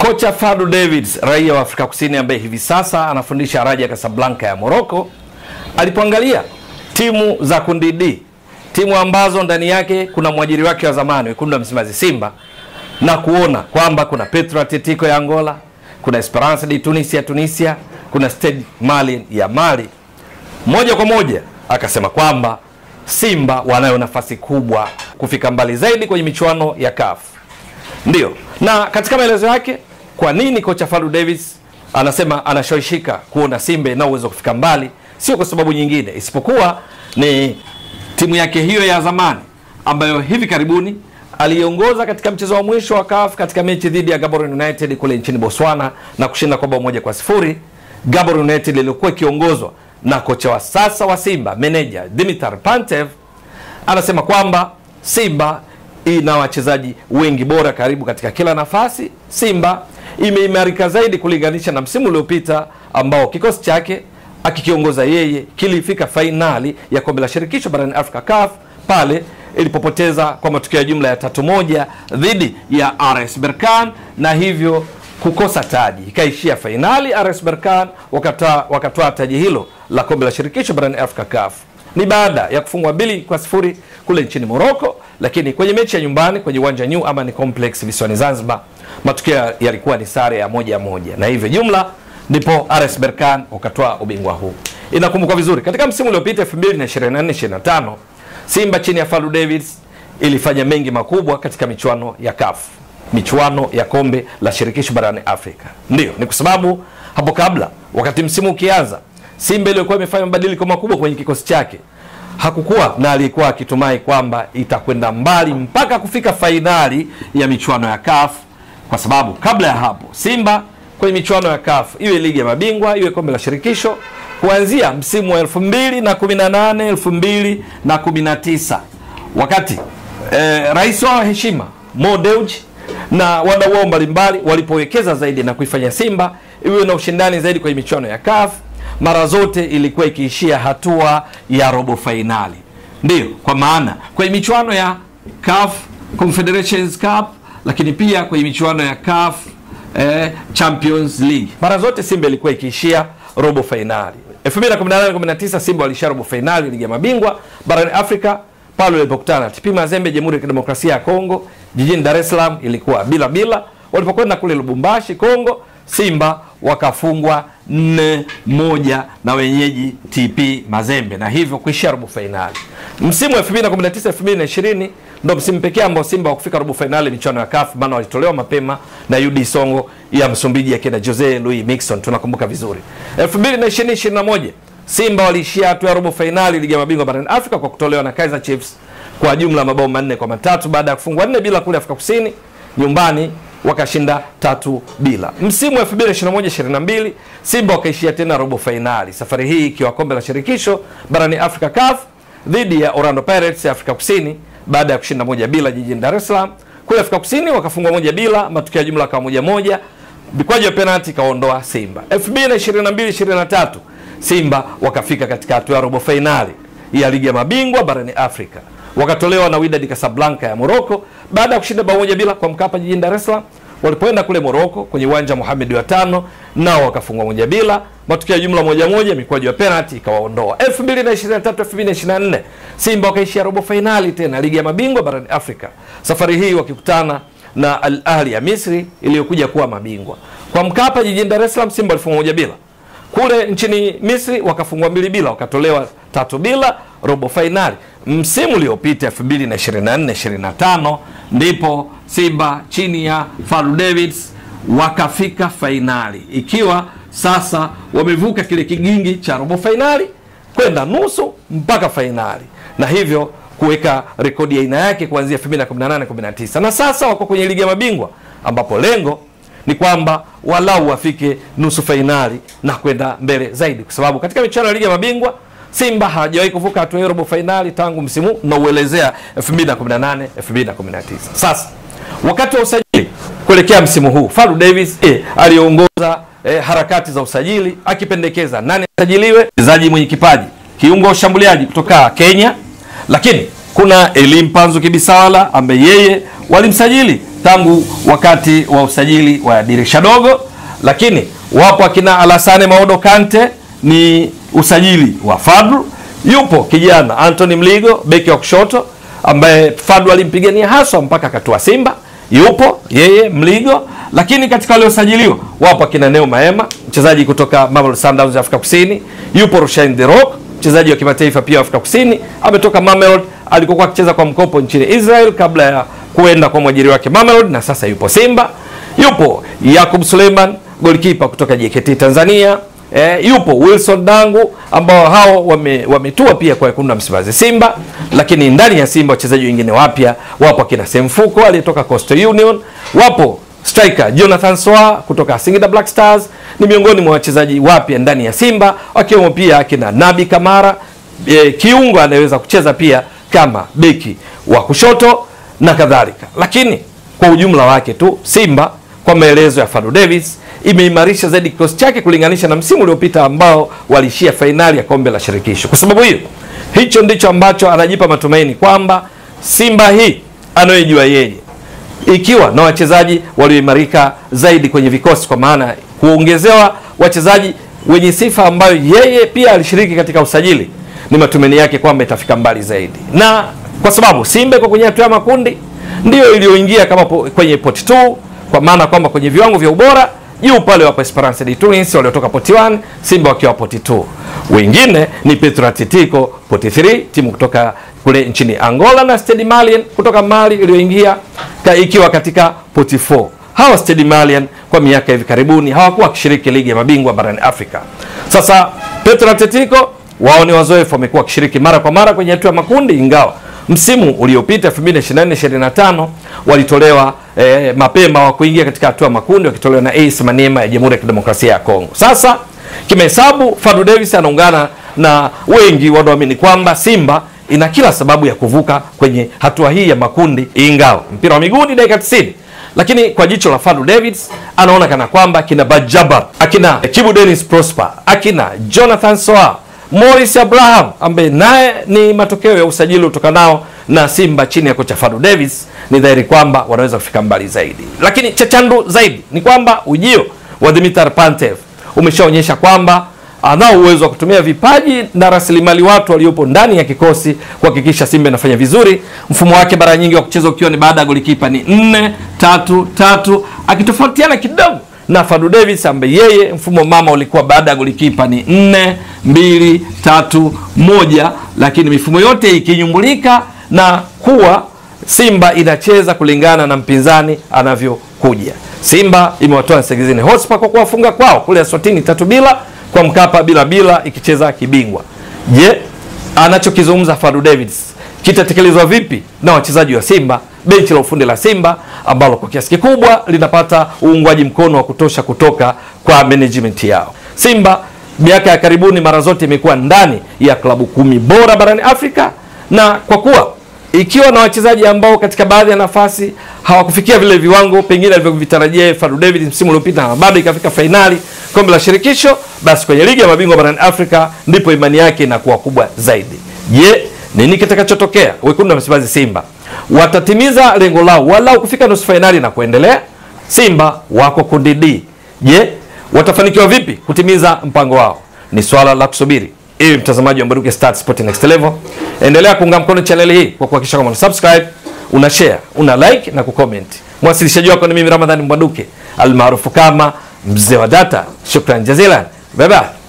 Kocha Fadlu Davids, raia wa Afrika Kusini ambaye hivi sasa anafundisha Raja Casablanca ya Morocco, alipoangalia timu za kundi D, timu ambazo ndani yake kuna mwajiri wake wa zamani Wekundu wa Msimbazi Simba, na kuona kwamba kuna Petro Atletico ya Angola, kuna Esperance de Tunis ya Tunisia, kuna Stade Malien ya Mali, moja kwa moja akasema kwamba Simba wanayo nafasi kubwa kufika mbali zaidi kwenye michuano ya CAF. Ndio. Na katika maelezo yake, kwa nini kocha Fadlu Davids anasema anashawishika kuona Simba ina uwezo kufika mbali, sio kwa sababu nyingine isipokuwa ni timu yake hiyo ya zamani ambayo hivi karibuni aliongoza katika mchezo wa mwisho wa CAF katika mechi dhidi ya Gaborone United kule nchini Botswana na kushinda kwa bao 1-0. Gaborone United ilikuwa ikiongozwa na kocha wa sasa wa Simba, meneja Dimitar Pantev, anasema kwamba Simba ina wachezaji wengi bora karibu katika kila nafasi. Simba imeimarika zaidi kulinganisha na msimu uliopita ambao kikosi chake akikiongoza yeye kilifika fainali ya kombe la shirikisho barani Afrika CAF pale ilipopoteza kwa matokeo ya jumla ya 3-1 dhidi ya RS Berkane na hivyo kukosa taji. Ikaishia fainali, RS Berkane wakatoa taji hilo la kombe la shirikisho barani Afrika CAF. Ni baada ya kufungwa 2-0 kule nchini Morocco, lakini kwenye mechi ya nyumbani kwenye uwanja New Amani Complex visiwani Zanzibar, matokeo yalikuwa ni sare ya 1-1 na hivyo jumla ndipo RS Berkane wakatoa ubingwa huu. Inakumbuka vizuri katika msimu uliopita 2024-2025 Simba chini ya Fadlu Davids ilifanya mengi makubwa katika michuano ya CAF, michuano ya kombe la shirikisho barani Afrika. Ndio, ni kwa sababu hapo kabla wakati msimu ukianza Simba ilikuwa imefanya mabadiliko makubwa kwenye kikosi chake. Hakukuwa na aliyekuwa akitumai kwamba itakwenda mbali mpaka kufika fainali ya michuano ya CAF, kwa sababu kabla ya hapo Simba kwenye michuano ya CAF, iwe ligi ya mabingwa, iwe kombe la shirikisho, kuanzia msimu wa 2018 2019 wakati rais wa heshima Mo Dewji na wadau wao mbalimbali walipowekeza zaidi na kuifanya Simba iwe na ushindani zaidi kwenye michuano ya CAF, mara zote ilikuwa ikiishia hatua ya robo fainali. Ndio, kwa maana kwenye michuano ya CAF Confederations Cup, lakini pia kwenye michuano ya CAF Champions League, mara zote Simba ilikuwa ikiishia robo fainali. 2018-19 Simba walishia robo fainali ligi ya mabingwa barani Afrika pale walipokutana na TP Mazembe Jamhuri ya Kidemokrasia ya Kongo jijini Dar es Salaam, ilikuwa bila. Walipokwenda kule Lubumbashi Kongo, Simba wakafungwa 4-1 na wenyeji TP Mazembe na hivyo kuishia robo fainali. Msimu wa 2019-2020 ndio msimu pekee ambao Simba wakufika robo fainali michuano ya CAF, maana walitolewa mapema na UD Songo ya Msumbiji akina Jose Louis Mixon, tunakumbuka vizuri. 2020-2021 Simba waliishia hatua ya robo fainali ligi ya mabingwa barani Afrika kwa kutolewa na Kaizer Chiefs kwa jumla mabao 4-3 baada ya kufungwa 4-0 kule Afrika Kusini, nyumbani wakashinda 3-0. Msimu wa 2021-2022 Simba wakaishia tena robo fainali, safari hii ikiwa kombe la shirikisho barani Afrika CAF dhidi ya Orlando Pirates ya Afrika Kusini baada ya kushinda 1-0 jijini Dar es Salaam. Kule Afrika Kusini wakafungwa 1-0, matokeo ya jumla kama 1-1, mikwaju ya penalti kaondoa Simba. 2022-2023 Simba wakafika katika hatua ya robo fainali ya ligi ya mabingwa barani Afrika, wakatolewa na Wydad Casablanca ya Morocco baada ya kushinda bao 1-0 kwa Mkapa jijini Dar es Salaam. Walipoenda kule Morocco kwenye uwanja Mohamed wa 5 nao wakafungwa 1-0, matokeo ya jumla 1-1, mikwaju ya penalti ikawaondoa. 2023-2024 Simba wakaishia robo fainali tena ligi ya mabingwa barani Afrika, safari hii wakikutana na Al Ahli ya Misri iliyokuja kuwa mabingwa. Kwa Mkapa jijini Dar es Salaam Simba walifungwa 1-0. Kule nchini Misri wakafungwa 2-0, wakatolewa 3-0 robo fainali. Msimu uliopita 2024-2025 ndipo Simba chini ya Fadlu Davids wakafika fainali, ikiwa sasa wamevuka kile kigingi cha robo fainali kwenda nusu mpaka fainali, na hivyo kuweka rekodi ya aina yake kuanzia 2018-19 na sasa wako kwenye ligi ya mabingwa ambapo lengo ni kwamba walau wafike nusu fainali na kwenda mbele zaidi, kwa sababu katika michuano ya ligi ya mabingwa Simba hajawahi kuvuka hatua ya robo fainali tangu msimu na uelezea 2018-2019. Sasa wakati wa usajili kuelekea msimu huu Fadlu Davids aliongoza harakati za usajili akipendekeza nani asajiliwe, mchezaji mwenye kipaji, kiungo wa ushambuliaji kutoka Kenya, lakini kuna Elie Mpanzu Kibisawala ambaye yeye walimsajili tangu wakati wa usajili wa dirisha dogo, lakini wapo akina Alassane Maodo Kante, ni usajili wa Fadlu. Yupo kijana Anthony Mligo, beki wa kushoto ambaye Fadlu alimpigania haswa mpaka akatua Simba. Yupo yeye Mligo, lakini katika wale usajiliwa wapo akina Neo Maema, mchezaji kutoka Mamelodi Sundowns Afrika Kusini. Yupo Rushaine De Reuck, mchezaji wa kimataifa pia Afrika Kusini, ametoka Mamelodi, alikokuwa akicheza kwa mkopo nchini Israel kabla ya kuenda kwa mwajiri wake Mamelodi, na sasa yupo Simba. Yupo Yakub Suleiman, golikipa kutoka JKT Tanzania. Yupo Wilson Dangu, ambao hao wametua pia kwa Wekundu wa Msimbazi Simba. Lakini ndani ya Simba wachezaji wengine wapya wapo akina Semfuko aliyetoka Coastal Union, wapo striker Jonathan Soa kutoka Singida Black Stars, ni miongoni mwa wachezaji wapya ndani ya Simba, wakiwemo pia akina Nabi Kamara, kiungo anayeweza kucheza pia kama beki wa kushoto na kadhalika. Lakini kwa ujumla wake tu Simba, kwa maelezo ya Fadlu Davis, imeimarisha zaidi kikosi chake kulinganisha na msimu uliopita ambao walishia fainali ya kombe la shirikisho. Kwa sababu hiyo, hicho ndicho ambacho anajipa matumaini kwamba Simba hii anayojua yeye, ikiwa na wachezaji walioimarika zaidi kwenye vikosi, kwa maana kuongezewa wachezaji wenye sifa ambayo yeye pia alishiriki katika usajili, ni matumaini yake kwamba itafika mbali zaidi. Na kwa sababu Simba iko kwenye hatua ya makundi, ndio iliyoingia kama kwenye pot 2, kwa maana kwamba kwenye viwango vya ubora juu pale wapo Esperance de Tunis waliotoka poti 1, Simba wakiwa poti 2. Wengine ni Petro Atletico poti 3, timu kutoka kule nchini Angola, na Stade Malien kutoka Mali iliyoingia ikiwa katika poti 4. Hawa Stade Malien kwa miaka hivi karibuni hawakuwa wakishiriki ligi ya mabingwa barani Afrika. Sasa Petro Atletico wao ni wazoefu, wamekuwa wakishiriki mara kwa mara kwenye hatua ya makundi, ingawa msimu uliopita 2024-2025 walitolewa mapema wa kuingia katika hatua makundi, wakitolewa na AS Maniema ya Jamhuri ya Kidemokrasia ya Kongo. Sasa kimehesabu Fadlu Davis anaungana na wengi wanaoamini kwamba Simba ina kila sababu ya kuvuka kwenye hatua hii ya makundi, ingawa mpira wa miguu ni dakika 90. Lakini kwa jicho la Fadlu Davis anaona kana kwamba akina Bajaber, akina Kibu Dennis Prosper, akina Jonathan Soa, Morris Abraham ambaye naye ni matokeo ya usajili utokanao na Simba chini ya kocha Fadlu Davis, ni dhahiri kwamba wanaweza kufika mbali zaidi. Lakini chachandu zaidi ni kwamba ujio wa Dimitar Pantev umeshaonyesha kwamba anao uwezo wa kutumia vipaji na rasilimali watu waliopo ndani ya kikosi kuhakikisha Simba inafanya vizuri. Mfumo wake mara nyingi wa kucheza ukiwa ni baada ya golikipa ni 4-3-3, akitofautiana kidogo na Fadlu Davis ambaye yeye mfumo mama ulikuwa baada ya golikipa ni 4-2-3-1, lakini mifumo yote ikinyumbulika na kuwa Simba inacheza kulingana na mpinzani anavyokuja. Simba imewatoa Nsingizini Hotspur kwa kuwafunga kwao kule Eswatini 3-0, kwa Mkapa bila ikicheza kibingwa. Je, anachokizungumza Fadlu Davis kitatekelezwa vipi na wachezaji wa Simba, benchi la ufundi la Simba ambalo kwa kiasi kikubwa linapata uungwaji mkono wa kutosha kutoka kwa management yao? Simba miaka ya karibuni mara zote imekuwa ndani ya klabu 10 bora barani Afrika, na kwa kuwa ikiwa na wachezaji ambao katika baadhi ya nafasi hawakufikia vile viwango pengine alivyovitarajia Fadlu Davis msimu uliopita, na bado ikafika fainali kombe la shirikisho, basi kwenye ligi ya mabingwa barani Afrika ndipo imani yake inakuwa kubwa zaidi. Je, nini kitakachotokea? Wekundu wa Msimbazi Simba watatimiza lengo lao walau kufika nusu fainali na kuendelea? Simba wako kundi D. Je, watafanikiwa vipi kutimiza mpango wao? Ni swala la kusubiri. Ewe mtazamaji wa Mbwaduke Stats Sport Next Level, endelea kuunga mkono channel hii kwa kuhakikisha kama una subscribe, una share, una like na kucomment. Mwasilishaji wako ni mimi Ramadhani Mbwaduke almaarufu kama Mzee wa Data. Shukran jazilan. Bye bye.